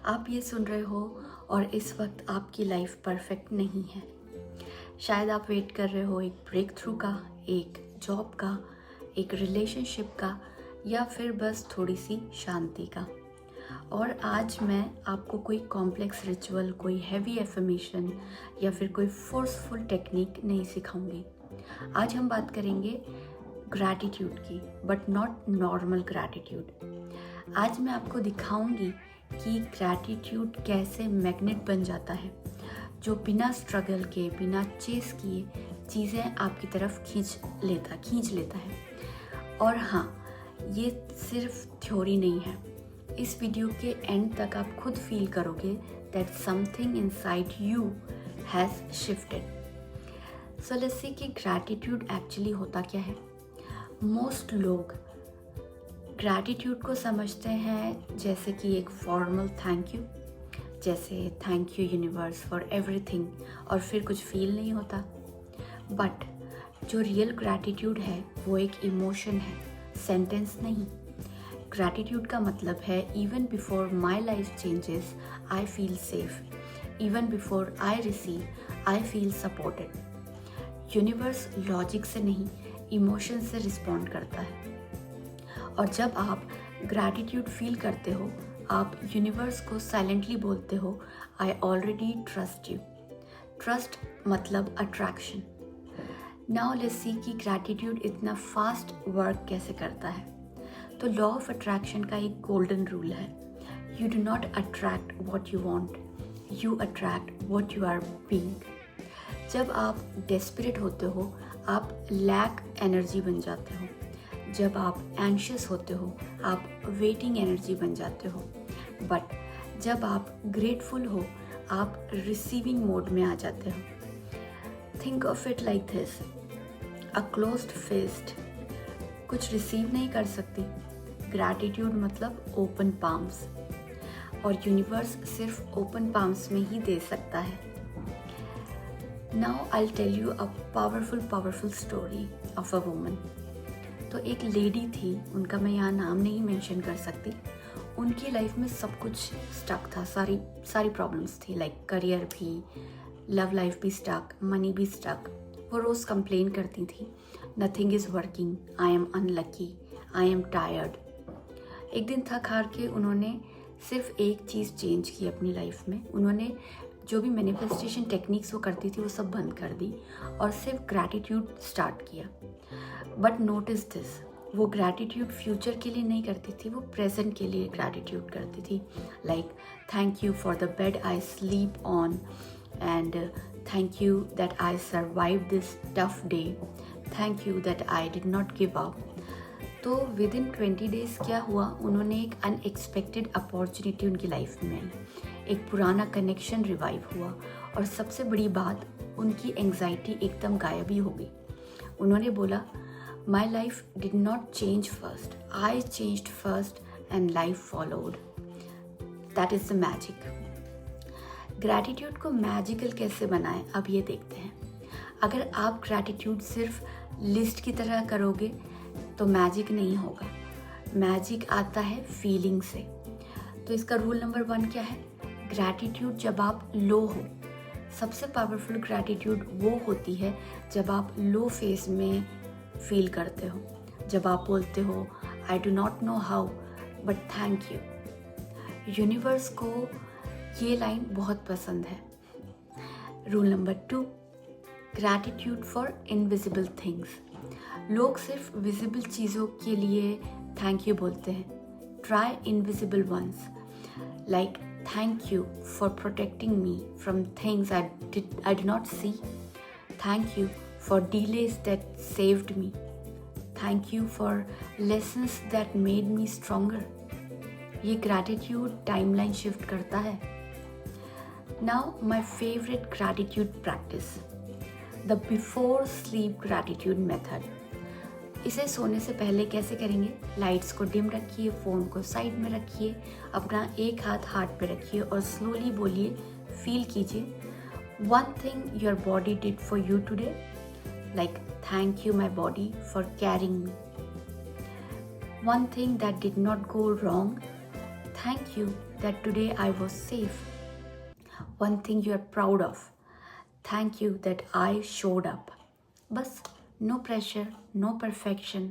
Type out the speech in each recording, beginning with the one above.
आप ये सुन रहे हो और इस वक्त आपकी लाइफ परफेक्ट नहीं है। शायद आप वेट कर रहे हो एक ब्रेक थ्रू का, एक जॉब का, एक रिलेशनशिप का, या फिर बस थोड़ी सी शांति का। और आज मैं आपको कोई कॉम्प्लेक्स रिचुअल, कोई हैवी एफर्मेशन या फिर कोई फोर्सफुल टेक्निक नहीं सिखाऊंगी। आज हम बात करेंगे ग्रैटिट्यूड की, बट नॉट नॉर्मल ग्रैटिट्यूड। आज मैं आपको दिखाऊंगी कि ग्रैटिट्यूड कैसे मैग्नेट बन जाता है, जो बिना स्ट्रगल के, बिना चेस किए चीज़ें आपकी तरफ खींच लेता है। और हाँ, ये सिर्फ थ्योरी नहीं है। इस वीडियो के एंड तक आप खुद फील करोगे that something inside you has shifted. So let's see कि ग्रैटिट्यूड एक्चुअली होता क्या है। मोस्ट लोग ग्रैटिट्यूड को समझते हैं जैसे कि एक फॉर्मल थैंक यू, जैसे thank you universe for everything, और फिर कुछ फील नहीं होता। बट जो रियल ग्रैटिट्यूड है वो एक इमोशन है, सेंटेंस नहीं। ग्रैटिट्यूड का मतलब है even before my life changes I feel safe, even before I receive I feel supported. Universe logic से नहीं, इमोशन से रिस्पॉन्ड करता है। और जब आप ग्रैटिट्यूड फील करते हो, आप यूनिवर्स को साइलेंटली बोलते हो, I already trust you. Trust मतलब अट्रैक्शन। नाउ लेट्स सी कि ग्रैटिट्यूड इतना फास्ट वर्क कैसे करता है। तो लॉ ऑफ अट्रैक्शन का एक गोल्डन रूल है, you do not attract what you want, you attract what you are being. जब आप डेस्परेट होते हो, आप लैक एनर्जी बन जाते हो। जब आप एंशियस होते हो, आप वेटिंग एनर्जी बन जाते हो। बट जब आप ग्रेटफुल हो, आप रिसीविंग मोड में आ जाते हो। Think of it like this, a closed fist कुछ रिसीव नहीं कर सकती। ग्रैटिट्यूड मतलब ओपन पाम्स, और यूनिवर्स सिर्फ ओपन पाम्स में ही दे सकता है। Now I tell you a powerful story of a woman. तो एक लेडी थी, उनका मैं यहाँ नाम नहीं मेंशन कर सकती। उनकी लाइफ में सब कुछ स्टक था, सारी प्रॉब्लम्स थी, लाइक करियर भी, लव लाइफ भी स्टक, मनी भी स्टक। वो रोज़ कंप्लेन करती थी, nothing is working, I am unlucky, I am tired. एक दिन थक हार के उन्होंने सिर्फ एक चीज़ चेंज की अपनी लाइफ में। उन्होंने जो भी मैनिफेस्टेशन टेक्निक्स वो करती थी वो सब बंद कर दी और सिर्फ ग्रैटिट्यूड स्टार्ट किया। बट नोटिस दिस, वो ग्रैटिट्यूड फ्यूचर के लिए नहीं करती थी, वो प्रेजेंट के लिए ग्रैटिट्यूड करती थी। Like thank you for the bed I sleep on, and thank you that I survive this tough day, thank you that I did not give up. तो विद इन 20 डेज क्या हुआ, उन्होंने एक unexpected opportunity उनकी life में आई, एक पुराना connection revive हुआ, और सबसे बड़ी बात, उनकी एंग्जाइटी एकदम गायब ही हो गई। उन्होंने बोला, my life did not change first, I changed first and life followed. That is the magic. Gratitude को मैजिकल कैसे बनाएं, अब ये देखते हैं। अगर आप ग्रैटिट्यूड सिर्फ लिस्ट की तरह करोगे तो मैजिक नहीं होगा। मैजिक आता है फीलिंग से। तो इसका रूल नंबर 1 क्या है? ग्रैटिट्यूड जब आप लो हो, सबसे पावरफुल ग्रैटिट्यूड वो होती है जब आप लो फेज में फील करते हो, जब आप बोलते हो I do not know how but thank you. Universe को ये लाइन बहुत पसंद है। Rule number 2, gratitude for invisible things. लोग सिर्फ विजिबल चीज़ों के लिए थैंक यू बोलते हैं। Try invisible once, like thank you for protecting me from things I did not see. Thank you for delays that saved me. Thank you for lessons that made me stronger. ये gratitude timeline shift करता है। Now my favorite gratitude practice, the before sleep gratitude method. इसे सोने से पहले कैसे करेंगे? Lights को डिम रखिए, फ़ोन को साइड में रखिए, अपना एक हाथ हार्ट पे रखिए और स्लोली बोलिए, फील कीजिए, one thing your body did for you today, like thank you my body for carrying me. One thing that did not go wrong, Thank you that today I was safe. One thing you are proud of. Thank you that I showed up. बस no pressure, no perfection.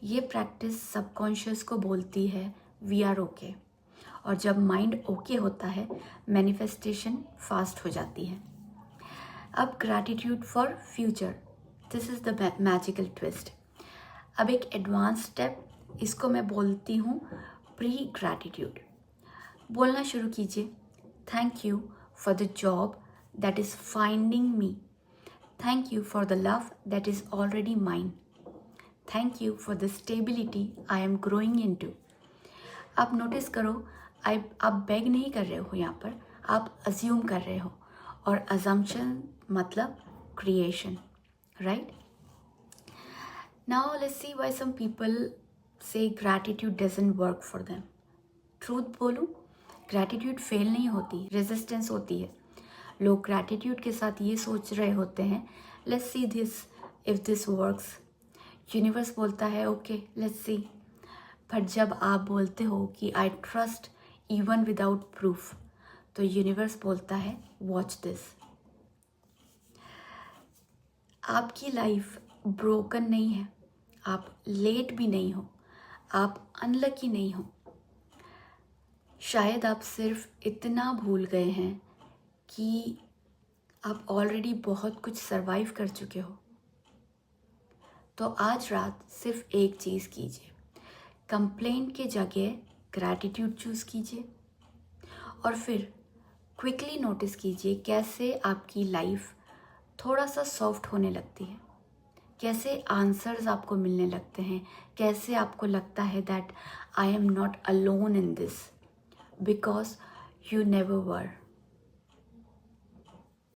ये practice subconscious को बोलती है we are okay. और जब mind okay होता है manifestation fast हो जाती है. अब gratitude for future. This is the magical twist. अब एक एडवांस स्टेप, इसको मैं बोलती हूँ प्री ग्रैटिट्यूड. बोलना शुरू कीजिए. Thank you for the job that is finding me. Thank you for the love that is already mine. Thank you for the stability I am growing into. आप notice करो, आप बेग नहीं कर रहे हो यहाँ पर, आप अज्यूम कर रहे हो. और अजम्पशन मतलब creation, right? Now let's see why some people से gratitude doesn't work for them. Truth बोलूँ, ग्रैटिट्यूड फेल नहीं होती, रेजिस्टेंस होती है. लोग ग्रैटिट्यूड के साथ ये सोच रहे होते हैं let's see this if this works. Universe बोलता है ओके लेट्स सी. पर जब आप बोलते हो कि I trust even without proof, तो यूनिवर्स बोलता है वॉच दिस. आपकी लाइफ ब्रोकन नहीं है, आप लेट भी नहीं हो, आप अनलकी नहीं हो. शायद आप सिर्फ इतना भूल गए हैं कि आप ऑलरेडी बहुत कुछ सरवाइव कर चुके हो. तो आज रात सिर्फ एक चीज़ कीजिए, कंप्लेंट के जगह ग्रैटिट्यूड चूज़ कीजिए. और फिर क्विकली नोटिस कीजिए कैसे आपकी लाइफ थोड़ा सा सॉफ्ट होने लगती है, कैसे आंसर्स आपको मिलने लगते हैं, कैसे आपको लगता है that I am not alone in this because you never were.